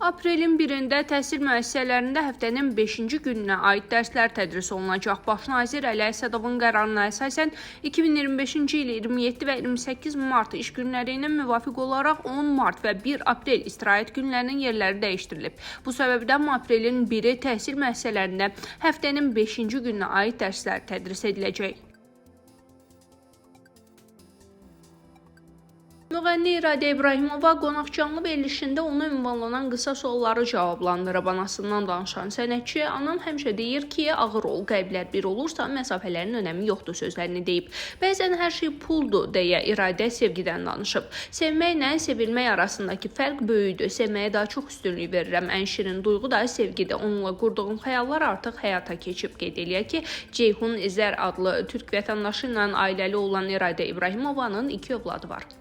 Aprelin 1-də təhsil müəssisələrində həftənin 5-ci gününə aid dərslər tədris olunacaq. Baş nazir Əli Əsədovun qərarına əsasən 2025-ci il 27 və 28 mart iş günləri ilə müvafiq olaraq 10 mart və 1 aprel istirahət günlərinin yerləri dəyişdirilib. Bu səbəbdən aprelin 1-i təhsil müəssisələrində həftənin 5-ci gününə aid dərslər tədris ediləcək. Müğənni İradə İbrahimova qonaqcanlı verilişində ona ünvanlanan qısa sualları cavablandırıb. Anasından danışan sənətçi, anam həmişə deyir ki, ağır ol, qəlblər bir olursa məsafələrin önəmi yoxdur sözlərini deyib. Bəzən hər şey puldur, deyə İradə sevgidən danışıb. Sevməklə sevilmək arasındakı fərq böyükdür. Sevməyə daha çox üstünlük verirəm. Ən şirin duyğu da sevgidir. Onunla qurduğum xəyallar artıq həyata keçib. Qeyd eləyək ki, Ceyhun Zər adlı türk vətəndaşı ilə ailəli olan İradə İbrahimovanın 2 övladı var.